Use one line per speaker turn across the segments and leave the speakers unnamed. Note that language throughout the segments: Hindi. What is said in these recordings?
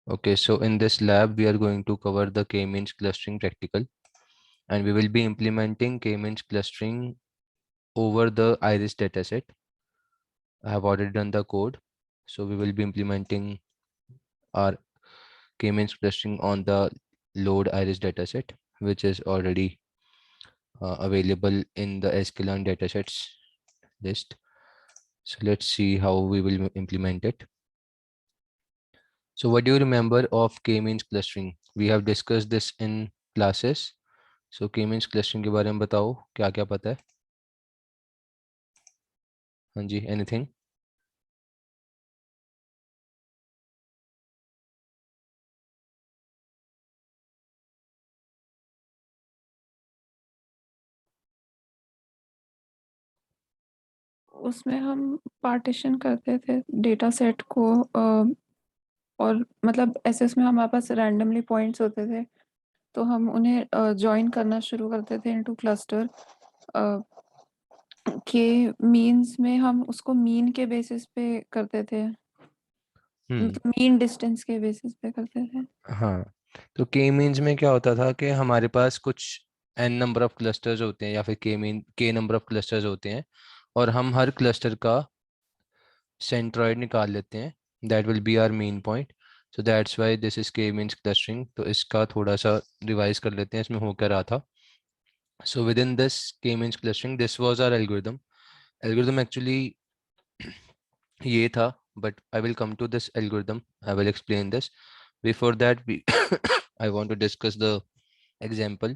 Okay, so in this lab, we are going to cover the k-means clustering practical, and we will be implementing k-means clustering over the iris dataset. I have already done the code, so we will be implementing our k-means clustering on the load iris dataset, which is already available in the sklearn datasets list. So let's see how we will implement it. So what do you remember of k-means clustering? We have discussed this in classes. So k-means clustering के बारे में बताओ, क्या क्या पता है? हाँ जी, anything?
उसमें हम पार्टीशन करते थे डेटा सेट को और मतलब ऐसे उसमें हमारे पास रैंडमली पॉइंट्स होते थे, तो हम उन्हें जॉइन करना शुरू करते थे इनटू क्लस्टर के मीन्स में। हम उसको मीन के बेसिस पे करते थे, मतलब मीन डिस्टेंस के बेसिस पे करते थे।
हाँ, तो के मीन्स में क्या होता था कि हमारे पास कुछ n नंबर ऑफ क्लस्टर्स होते हैं या फिर के नंबर ऑफ क्लस्टर्स होते हैं, और हम हर क्लस्टर का सेंट्रॉइड निकाल लेते हैं. That will be our main point. So that's why this is K means clustering. तो इसका थोड़ा सा रिवाइज कर लेते हैं इसमें हो क्या रहा था. So within this k-means clustering, this was our algorithm. Algorithm actually ये था, but I will come to this algorithm. I will explain this. Before that, we I want to discuss the example.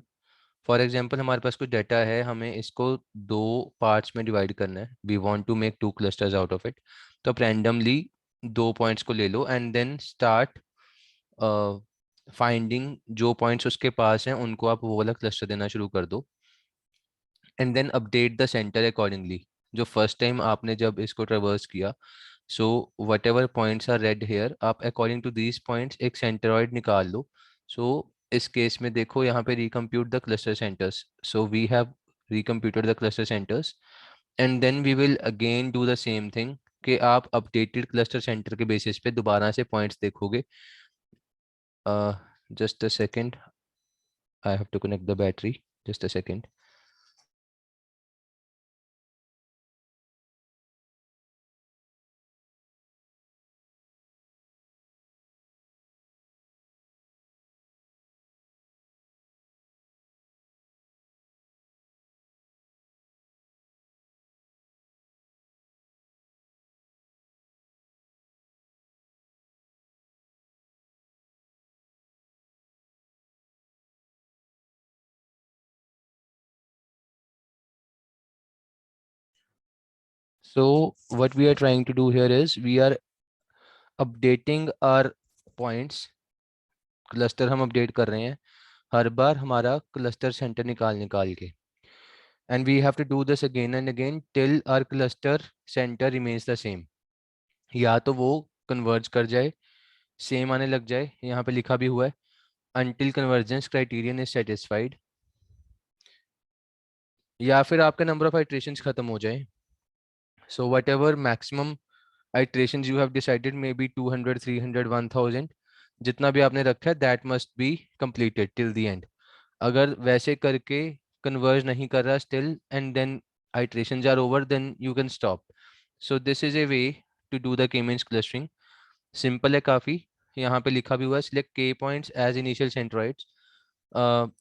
For example हमारे पास कुछ डाटा है, हमें इसको दो पार्ट्स में डिवाइड करना है. We want to make two clusters out of it. तो आप रैंडमली दो पॉइंट्स को ले लो एंड देन स्टार्ट फाइंडिंग. जो पॉइंट्स उसके पास हैं उनको आप वो वाला क्लस्टर देना शुरू कर दो, and then update the centre accordingly. जो फर्स्ट टाइम आपने जब इसको ट्रेवर्स किया, so whatever points are red here, आप अकॉर्डिंग टू दीज पॉइंट्स एक सेंटरॉइड निकाल लो. सो इस केस में देखो यहाँ पे recompute the cluster centres. So we have recomputed the cluster centers, and then we will again do the same thing कि आप updated cluster center के basis पे दोबारा से points देखोगे. Just a second, I have to connect the battery. Just a second. So what we are trying to do here is we are updating our points. Cluster हम अपडेट कर रहे हैं हर बार हमारा क्लस्टर सेंटर निकाल निकाल के, and we have to do this again and again till our cluster centre remains the same. या तो वो कन्वर्ज कर जाए, सेम आने लग जाए, यहाँ पे लिखा भी हुआ है until convergence criterion is satisfied, या फिर आपका नंबर ऑफ iterations खत्म हो जाए. So whatever maximum iterations you have decided, maybe 200, 300, 1000, जितना भी आपने रखा है, that must be completed till the end. अगर वैसे करके converge नहीं कर रहा still, and then iterations are over, then you can stop. So this is a way to do the k-means clustering. Simple है काफी. यहाँ पे लिखा भी हुआ है select k points as initial centroids.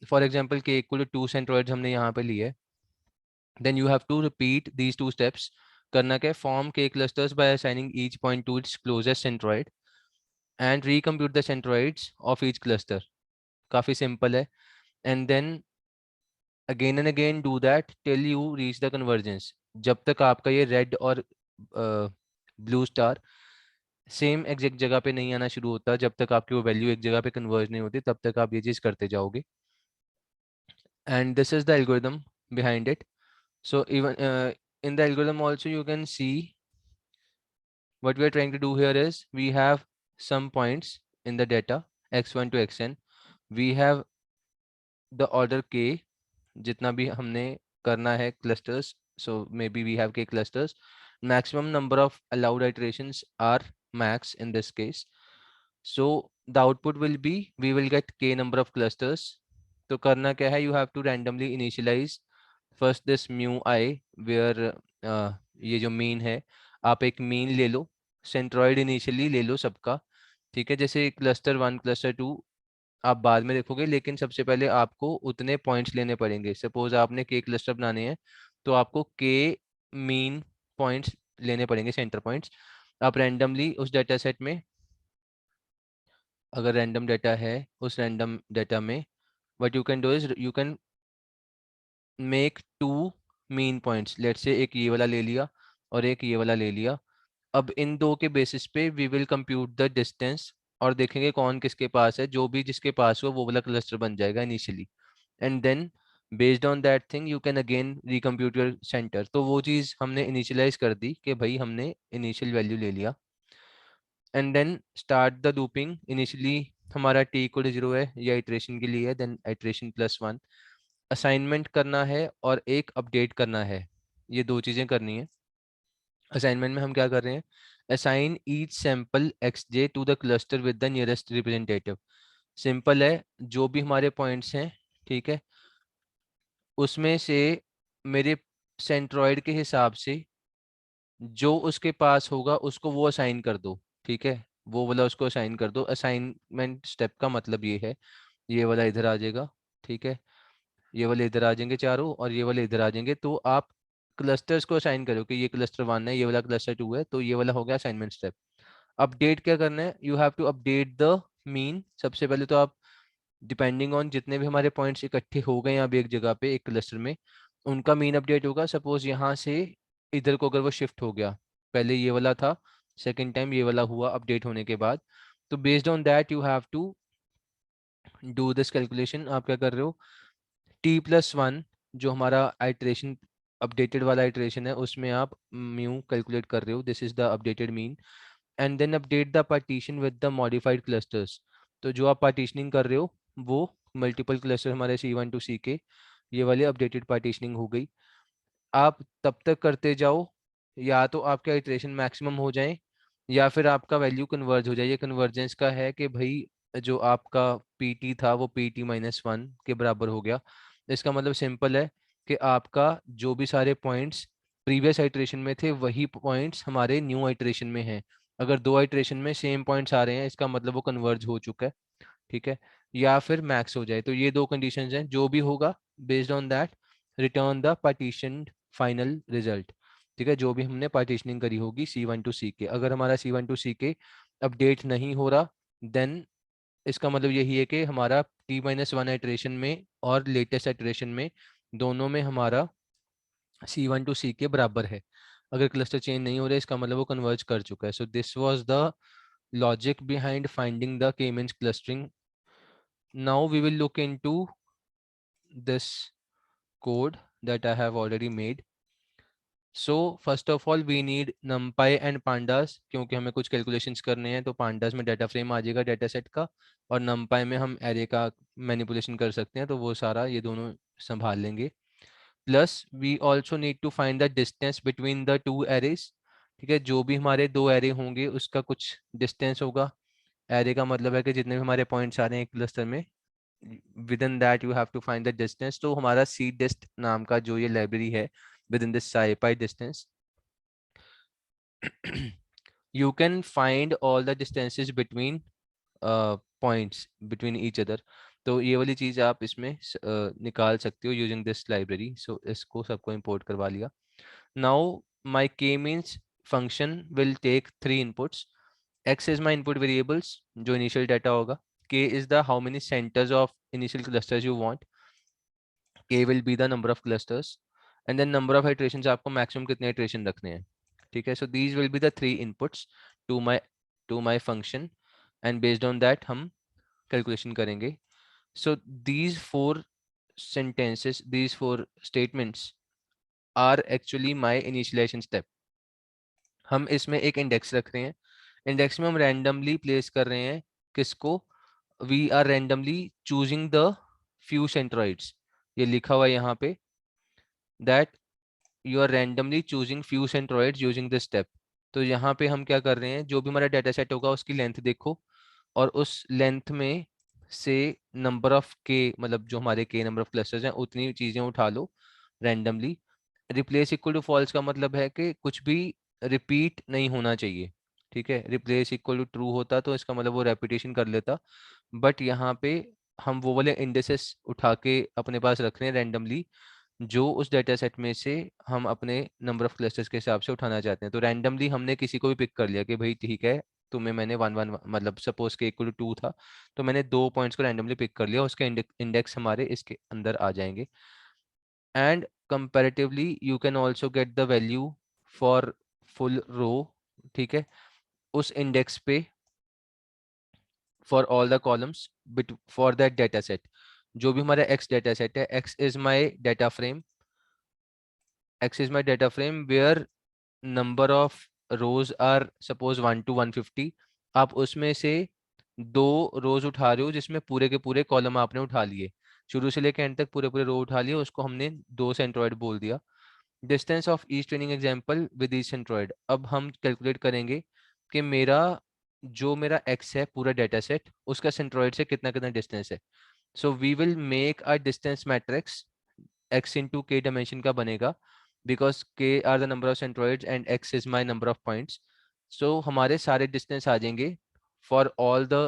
For example, k equal to 2 centroids हमने यहाँ पे लिए. Then you have to repeat these two steps. करना क्या है, form k clusters by assigning each point to its closest centroid and recompute the centroids of each cluster. काफी simple है. And then again and again do that till you reach the convergence. जब तक आपका ये red और blue star सेम एग्जैक्ट जगह पे नहीं आना शुरू होता, जब तक आपकी वो वैल्यू एक जगह पे कन्वर्ज नहीं होती, तब तक आप ये चीज करते जाओगे. And this is the algorithm behind it. So even in the algorithm also you can see what we are trying to do here is we have some points in the data x1 to xn. We have the order k, जितना भी हमने करना है clusters. So maybe we have k clusters. Maximum number of allowed iterations are max in this case. So the output will be, we will get k number of clusters. तो करना क्या है, you have to randomly initialize first this mu I where ये जो mean है, आप एक mean ले लो, centroid initially ले लो सबका, ठीक है। जैसे cluster 1 cluster 2 आप बाद में देखोगे, लेकिन सबसे पहले आपको उतने पॉइंट्स लेने पड़ेंगे। सपोज आपने के क्लस्टर बनाने हैं तो आपको के मीन पॉइंट्स लेने पड़ेंगे, सेंटर पॉइंट्स। आप रैंडमली उस डाटा सेट में, अगर रैंडम डाटा है, उस रैंडम डाटा में what you can do is you can make two mean points. Let's say एक ये वाला ले लिया और एक ये वाला ले लिया। अब इन दो के बेसिस पे we will compute the distance और देखेंगे कौन किसके पास है। जो भी जिसके पास हो वो वाला क्लस्टर बन जाएगा initially, and then based on that thing you can again recompute your centre. तो वो चीज़ हमने इनिशियलाइज कर दी कि भाई हमने इनिशियल वैल्यू ले लिया, and then start the looping. Initially हमारा टी इक्वल टू 0 है, या इटरेशन के लिए है, देन इटरेशन +1 असाइनमेंट करना है और एक अपडेट करना है। ये दो चीज़ें करनी है। असाइनमेंट में हम क्या कर रहे हैं, assign each sample xj to the cluster with the nearest representative. Simple है, जो भी हमारे पॉइंट्स हैं, ठीक है, उसमें से मेरे सेंट्रॉइड के हिसाब से जो उसके पास होगा उसको वो असाइन कर दो, ठीक है। वो वाला उसको असाइन कर दो। असाइनमेंट स्टेप का मतलब ये है, ये वाला इधर आ जाएगा, ठीक है, ये वाले इधर आ जाएंगे चारों और ये वाले इधर आ जाएंगे। तो आप क्लस्टर्स को असाइन करो कि ये क्लस्टर 1 है, ये वाला क्लस्टर 2 है, तो ये वाला हो गया असाइनमेंट स्टेप। अपडेट क्या करना है, you have to update the mean. सबसे पहले तो आप डिपेंडिंग ऑन जितने भी हमारे पॉइंट्स इकट्ठे हो गए हैं अभी एक जगह पे एक क्लस्टर में, उनका मीन अपडेट होगा। सपोज यहाँ से इधर को अगर वो शिफ्ट हो गया, पहले ये वाला था, सेकेंड टाइम ये वाला हुआ अपडेट होने के बाद, तो based on that you have to do this calculation. आप क्या कर रहे हो, t+1 जो हमारा आइट्रेशन अपडेटेड वाला आइट्रेशन है उसमें आप म्यू कैलकुलेट कर रहे हो, this is the updated mean, and then update the partition with the modified clusters. तो जो आप पार्टीशनिंग कर रहे हो वो मल्टीपल क्लस्टर हमारे C1 टू C के, ये वाली अपडेटेड पार्टीशनिंग हो गई। आप तब तक करते जाओ या तो आपका इटरेशन मैक्सिमम हो जाए या फिर आपका वैल्यू कन्वर्ज हो जाए। ये कन्वर्जेंस का है कि भाई जो आपका PT था वो PT-1 के बराबर हो गया। इसका मतलब सिंपल है कि आपका जो भी सारे पॉइंट्स प्रीवियस आइट्रेशन में थे वही पॉइंट्स हमारे न्यू आइट्रेशन में हैं। अगर दो आइट्रेशन में सेम पॉइंट्स आ रहे हैं इसका मतलब वो कन्वर्ज हो चुका है, ठीक है, या फिर मैक्स हो जाए। तो ये दो कंडीशंस हैं, जो भी होगा based on that return the partition final result, ठीक है। जो भी हमने पार्टीशनिंग करी होगी C1 टू C के, अगर हमारा C1 टू C के अपडेट नहीं हो रहा देन इसका मतलब यही है कि हमारा T-1 आइट्रेशन में और लेटेस्ट आइट्रेशन में दोनों में हमारा C1 टू C के बराबर है। अगर क्लस्टर चेंज नहीं हो रहा है इसका मतलब वो कन्वर्ज कर चुका है। So this was the logic behind finding the K-means clustering. Now we will look into this code that I have already made. So first of all we need numpy and pandas, क्योंकि हमें कुछ calculations करने हैं तो pandas में data frame आ जाएगा data set का, और numpy में हम array का manipulation कर सकते हैं, तो वो सारा ये दोनों संभाल लेंगे। Plus we also need to find the distance between the two arrays, ठीक है। जो भी हमारे दो array होंगे उसका कुछ distance होगा। array का मतलब है कि जितने भी हमारे पॉइंट्स आ रहे हैं एक क्लस्टर में, within that you have to find the distance। तो हमारा cdist नाम का जो ये लाइब्रेरी है within this scipy distance you can find all the distances between points between each other। तो ये वाली चीज आप इसमें निकाल सकते हो using this library। so इसको सबको import करवा लिया। now my k-means function will take 3 inputs। x is my input variables जो initial data होगा, k is the how many centers of initial clusters you want, k will be the number of clusters, and then number of iterations आपको maximum कितने iteration रखने हैं, ठीक है। so these will be the 3 inputs to my function, and based on that हम calculation करेंगे। so these 4 sentences, these 4 statements are actually my initialization step। हम इसमें एक इंडेक्स रख रहे हैं, इंडेक्स में हम रैंडमली प्लेस कर रहे हैं किसको, we are randomly choosing the few centroids. ये लिखा हुआ है यहाँ पे that you are randomly choosing few centroids using this step. तो यहाँ पे हम क्या कर रहे हैं, जो भी हमारा डाटा सेट होगा उसकी लेंथ देखो और उस लेंथ में से नंबर ऑफ के, मतलब जो हमारे के नंबर ऑफ क्लस्टर्स हैं उतनी चीजें उठा लो randomly. Replace equal to false का मतलब है कि कुछ भी रिपीट नहीं होना चाहिए, ठीक है। रिप्लेस इक्वल टू ट्रू होता तो इसका मतलब वो रेपिटेशन कर लेता, बट यहाँ पे हम वो वाले इंडिसेस उठा के अपने पास रख रहे हैं रैंडमली, जो उस डेटा सेट में से हम अपने नंबर ऑफ क्लस्टर्स के हिसाब से उठाना चाहते हैं। तो रैंडमली हमने किसी को भी पिक कर लिया कि भाई ठीक है, तुम्हें मैंने वन वन मतलब सपोज के इक्वल टू 2 था, तो मैंने 2 पॉइंट्स को रैंडमली पिक कर लिया, उसके इंडेक्स हमारे इसके अंदर आ जाएंगे। And comparatively you can also get the value for full row, ठीक है, उस इंडेक्स पे for all the columns bit for that data set. जो भी हमारा एक्स डेटा सेट है, X is my data frame, x is my data frame where number of rows are suppose 1 to 150। आप उसमें से 2 रोज उठा रहे हो जिसमें पूरे के पूरे कॉलम आपने उठा लिए, शुरू से लेकर एंड तक पूरे पूरे रो उठा लिए, उसको हमने 2 सेंट्रोइड बोल दिया। Distance of each training example with each centroid. अब हम कैलकुलेट करेंगे कि मेरा x है पूरा डेटा सेट, उसका सेंट्रोइड से कितना कितना डिस्टेंस है। So we will make a distance matrix, x into k dimension का बनेगा, because k are the number of centroids and x is my number of points। so हमारे सारे डिस्टेंस आ जाएंगे for all the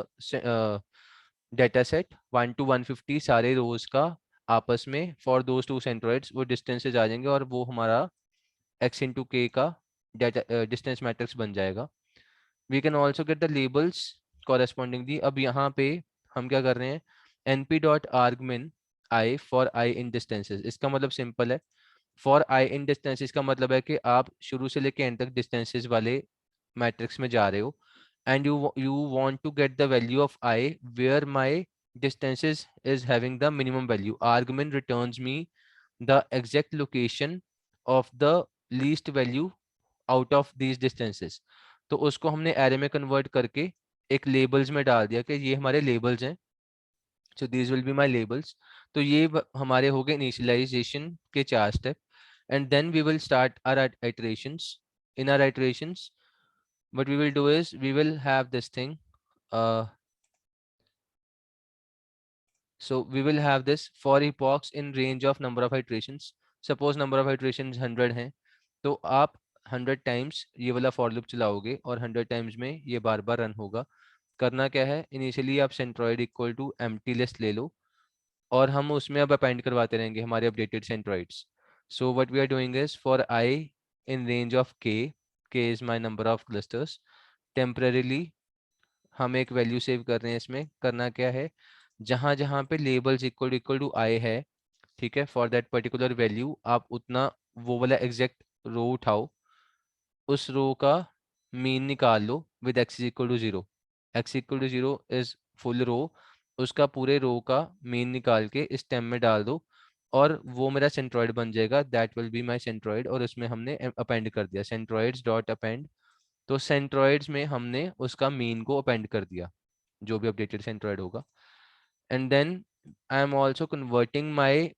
data set 1 to 150 सारे रोज का आपस में for those two centroids वो डिस्टेंसेज आ जाएंगे, और वो हमारा x into k का डेटा डिस्टेंस मैट्रिक्स बन जाएगा। We can also get the labels correspondingly. अब यहाँ पे हम क्या कर रहे हैं, np.argmin i for i in distances. इसका मतलब सिंपल है, फॉर i इन डिस्टेंसेस का मतलब है कि आप शुरू से लेके एंड तक डिस्टेंसेस वाले मैट्रिक्स में जा रहे हो, and you want to get the value of i where my distances is having the minimum value। argmin returns me the exact location of the least value out of these distances। तो उसको हमने एरे में कन्वर्ट करके एक लेबल्स में डाल दिया कि ये हमारे लेबल्स हैं, so these will be my labels. तो ये हमारे हो गए इनिशियलाइजेशन के 4 step, and then we will start our iterations. In our iterations what we will do is we will have this thing, uh, so we will have this for epochs in range of number of iterations। suppose number of iterations 100 हैं, तो आप 100 टाइम्स ये वाला फॉर लूप चलाओगे और 100 टाइम्स में ये बार बार रन होगा। करना क्या है, इनिशियली आप centroid equal to empty list ले लो, और हम उसमें अब अपेंड करवाते रहेंगे हमारे updated centroids. So what we are doing is for I in range of K is my number of clusters, temporarily हम एक वैल्यू सेव कर रहे हैं। इसमें करना क्या है, जहां जहां पे लेबल्स इक्वल टू आई है, ठीक है, फॉर दैट पर्टिकुलर वैल्यू आप उतना वो वाला एग्जैक्ट रो उठाओ, उस रो का मीन निकाल लो with x equal to 0। x equal to 0 is full row, उसका पूरे रो का मीन निकाल के इस टेम में डाल दो, और वो मेरा सेंट्रोइड बन जाएगा, that will be my centroid. और उसमें हमने अपेंड कर दिया सेंट्रोइड्स डॉट अपेंड। तो सेंट्रोइड्स में हमने उसका मीन को अपेंड कर दिया, जो भी अपडेटेड सेंट्रोइड होगा। And then I am also converting my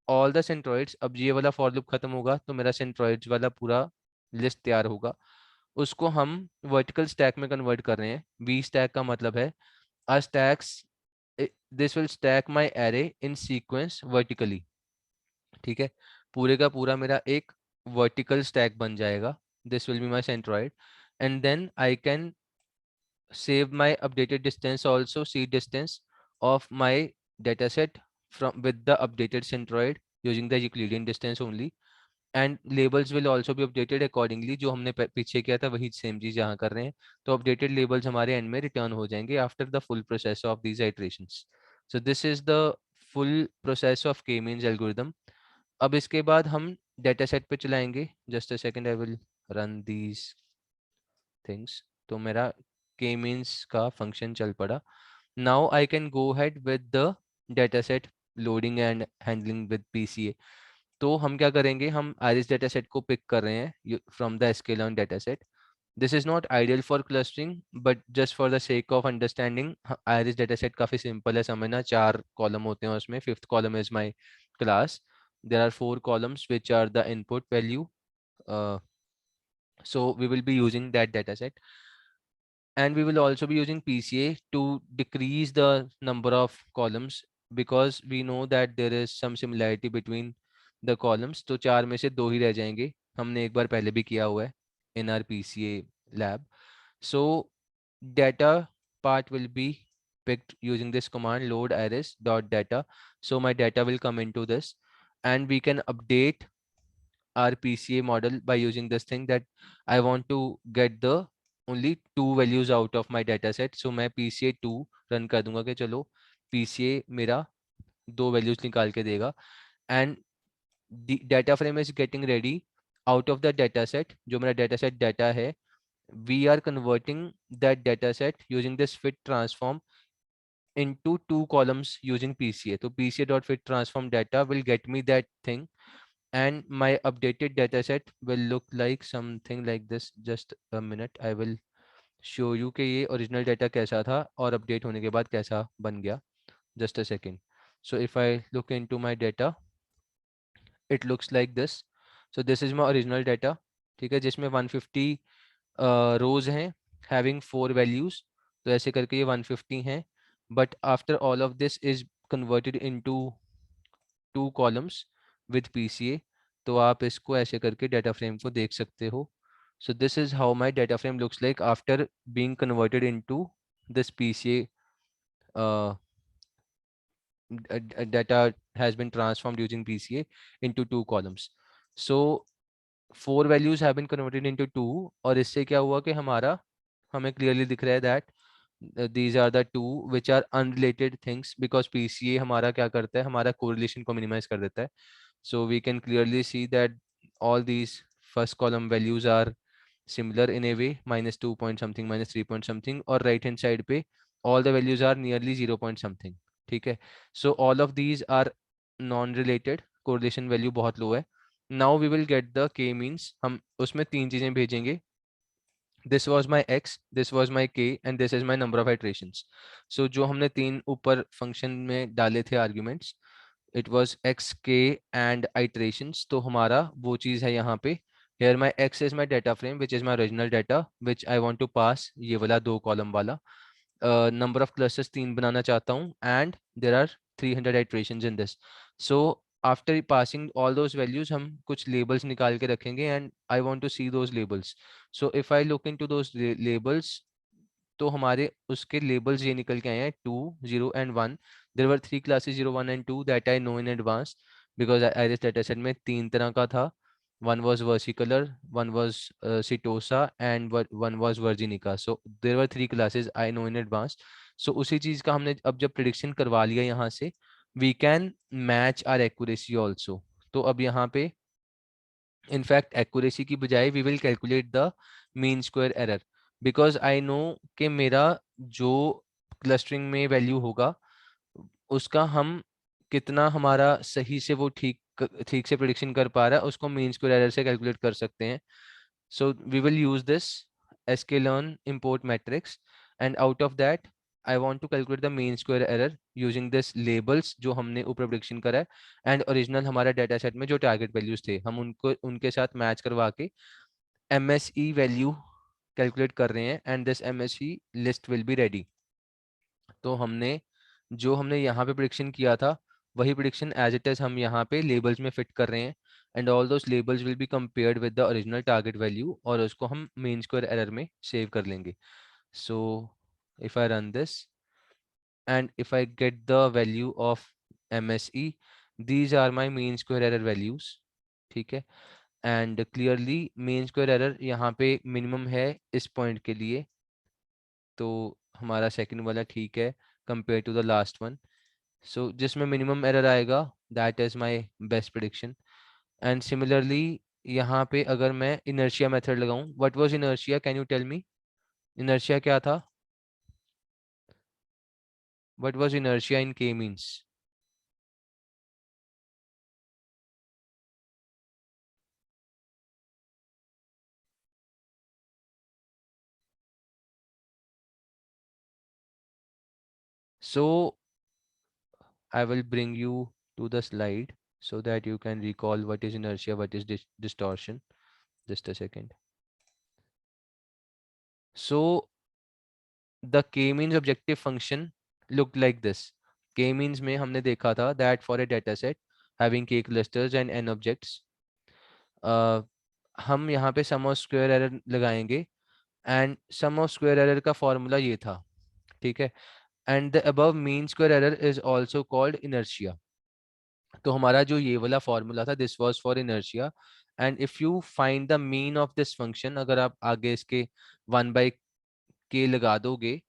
all the centroids. अब ये वाला फॉर लूप खत्म होगा तो मेरा सेंट्रोइड्स वाला पूरा लिस्ट तैयार होगा, उसको हम वर्टिकल स्टैक में कन्वर्ट कर रहे हैं। वी स्टैक का मतलब है a stacks, this will stack my array in sequence vertically, ठीक है। पूरे का पूरा मेरा एक वर्टिकल स्टैक बन जाएगा, this will be my centroid. And then I can save my updated distance also, seed distance of my dataset from with the updated centroid using the Euclidean distance only। And labels will also भी अपडेटेड अकॉर्डिंगली, जो हमने पीछे किया था वही सेम चीज यहाँ कर रहे हैं। तो अपडेटेड लेबल्स हमारे एंड में रिटर्न हो जाएंगे after the full process of these iterations. So this is the full process of के मींस एल्गोरिथम। अब इसके बाद हम डेटा सेट पे चलाएंगे। Just a second, I will run these things. तो मेरा के मींस का फंक्शन चल पड़ा। Now I can go head with the data set loading and handling with PCA. तो हम क्या करेंगे, हम आइरिस डेटा सेट को पिक कर रहे हैं from the sklearn data set. This is not ideal for clustering, but just for the sake of understanding, iris data set काफी सिंपल है समझना। 4 कॉलम होते हैं उसमें, fifth column is my class, there are 4 columns which are the input value, so we will be using that data set। And we will also be using PCA to decrease the number of columns, because we know that there is some similarity between the columns. तो 4 में से 2 ही रह जाएंगे, हमने एक बार पहले भी किया हुआ है in our PCA lab. So data part will be picked using this command load iris dot data. So my data will come into this, and we can update our PCA model by using this thing that I want to get the only 2 values out of my data set. So मैं PCA 2 run कर दूंगा कि चलो PCA मेरा 2 values निकाल के देगा, and the data frame is getting ready out of the data set. जो मेरा data set data है, we are converting that data set using this fit transform into 2 columns using PCA. So PCA dot fit transform data will get me that thing, and my updated data set will look like something like this. Just a minute, I will show you कि ये original data कैसा था और update होने के बाद कैसा बन गया. Just a second. So if I look into my data, it looks like this. So this is my original data, ठीक है, जिसमें 150 rows हैं having 4 values. तो ऐसे करके ये 150 हैं, but after all of this is converted into 2 columns with PCA. तो आप इसको ऐसे करके data frame को देख सकते हो. So this is how my data frame looks like after being converted into this PCA. Data has been transformed using PCA into 2 columns. So 4 values have been converted into 2, और इससे क्या हुआ कि हमारा हमें clearly दिख रहा है that these are the 2 which are unrelated things, because PCA हमारा क्या करता है, हमारा correlation को minimize कर देता है. So we can clearly see that all these first column values are similar in a way, -2 point something, -3 point something, और right hand side पे all the values are nearly 0 point something. ठीक है, so all of these are non related, correlation value बहुत low है. Now we will get the k means. हम उसमें 3 चीजें भेजेंगे. This was my x, this was my k, and this is my number of iterations. So जो हमने 3 ऊपर function में डाले थे arguments, it was x, k and iterations. तो हमारा वो चीज है यहाँ पे. Here my x is my data frame, which is my original data, which I want to pass ये वाला 2 column वाला. Number of clusters 3 बनाना चाहता हूँ, and there are 300 iterations in this. So after passing all those values, हम कुछ labels निकाल के रखेंगे, and I want to see those labels. So if I look into those labels, तो हमारे उसके labels ये निकल के आए हैं 2, 0 and 1. There were 3 classes 0, 1 and 2 that I know in advance, because iris dataset में 3 तरह का था. One was versicolor, one was setosa, and one was virginica. So there were 3 classes I know in advance. So उसी चीज का हमने अब जब prediction करवा लिया यहाँ से, we can match our accuracy also. तो अब यहाँ पे in fact accuracy की बजाय we will calculate the mean square error, because I know कि मेरा जो clustering में value होगा उसका हम कितना हमारा सही से वो ठीक से prediction कर पा रहा है, उसको mean square error से calculate कर सकते हैं. So we will use this sklearn import matrix, and out of that I want to calculate the mean square error using this labels जो हमने ऊपर prediction करा है, and original हमारा data set में जो target values थे हम उनको उनके साथ match करवा के MSE value calculate कर रहे हैं, and this MSE list will be ready. तो हमने यहाँ पे prediction किया था वही prediction as it is हम यहाँ पे labels में fit कर रहे हैं, and all those labels will be compared with the original target value, और उसको हम mean square error में save कर लेंगे. So if I run this and if I get the value of MSE, these are my mean square error values. ठीक है, and clearly mean square error यहाँ पे minimum है इस point के लिए, तो हमारा second वाला ठीक है compared to the last one. So जिसमें minimum error आएगा that is my best prediction. And similarly यहाँ पे अगर मैं inertia method लगाऊं, what was inertia, can you tell me? Inertia क्या था? What was inertia in k means? So I will bring you to the slide so that you can recall what is inertia, what is distortion. Just a second. So the k-means objective function looked like this. K-means में हमने देखा था that for a data set having k clusters and n objects, हम यहाँ पे sum of square error लगाएंगे and sum of square error का formula ये था, ठीक है. And the above mean square error is also called inertia. तो हमारा जो ये वाला फॉर्मूला था, this was for inertia. And if you find the mean of this function, अगर आप आगे इसके 1/k लगा दोगे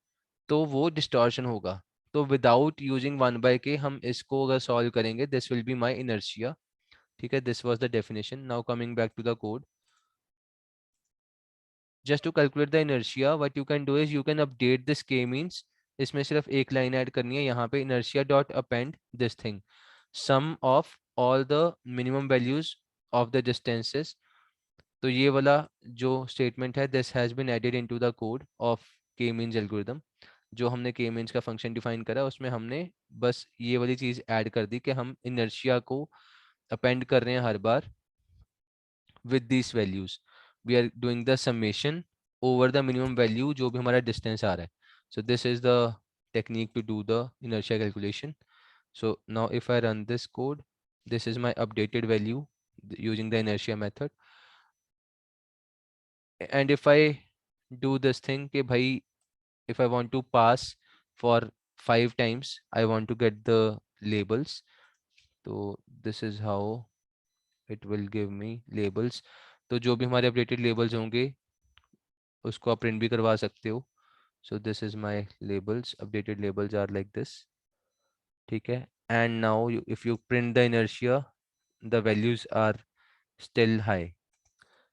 तो वो डिस्टॉर्शन होगा. तो विदाउट यूजिंग 1/k हम इसको अगर सॉल्व करेंगे, this will be my inertia. ठीक है, this was the definition. Now coming back to the code. Just to calculate the inertia, what you can do is you can update this k means. इसमें सिर्फ एक लाइन ऐड करनी है यहाँ पे, inertia dot append this thing, sum of all the minimum values of the distances. तो ये वाला जो स्टेटमेंट है, this has been added into the code of k-means algorithm. जो हमने k-means का फंक्शन डिफाइन करा उसमें हमने बस ये वाली चीज ऐड कर दी कि हम इनर्शिया को अपेंड कर रहे हैं हर बार with these values. We are doing the summation over the minimum value जो भी हमारा distance आ रहा है. So this is the technique to do the inertia calculation. So now if I run this code, this is my updated value using the inertia method. And if I do this thing कि भाई, if I want to pass for 5 times, I want to get the labels. So this is how it will give me labels. तो जो भी हमारे updated labels होंगे उसको आप print भी करवा सकते हो. So this is my labels. Updated labels are like this. ठीक है. And now if you print the inertia, the values are still high.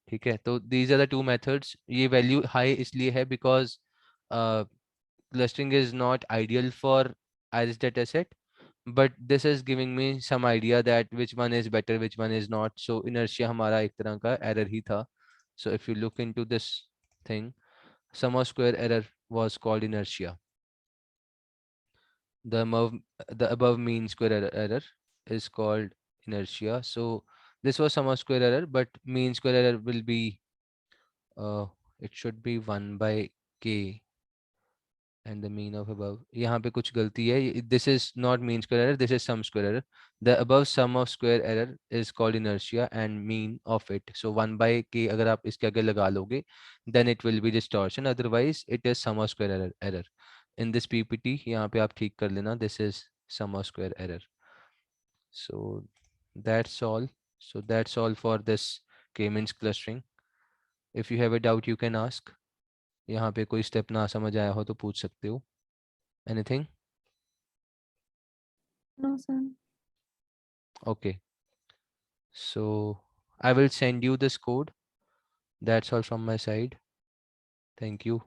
ठीक है. तो these are the two methods. ये value high इसलिए है because clustering is not ideal for iris data set, but this is giving me some idea that which one is better, which one is not. So inertia हमारा एक तरह का error ही था. So if you look into this thing, sum of square error was called inertia. The above mean square error is called inertia. So this was sum of square error, but mean square error will be it should be 1/k and the mean of above. यहाँ पे कुछ गलती है. This is not mean square error, this is sum square error. The above sum of square error is called inertia and mean of it. So 1/k अगर आप इसके आगे लगा लोगे, then it will be distortion. Otherwise it is sum of square error. In this PPT यहाँ पे आप ठीक कर लेना, this is sum of square error. So that's all. So that's all for this k-means clustering. If you have a doubt, you can ask. यहाँ पे कोई स्टेप ना समझ आया हो तो पूछ सकते हो. Anything?
No, sir.
Okay. So I will send you this code. That's all from my side. Thank you.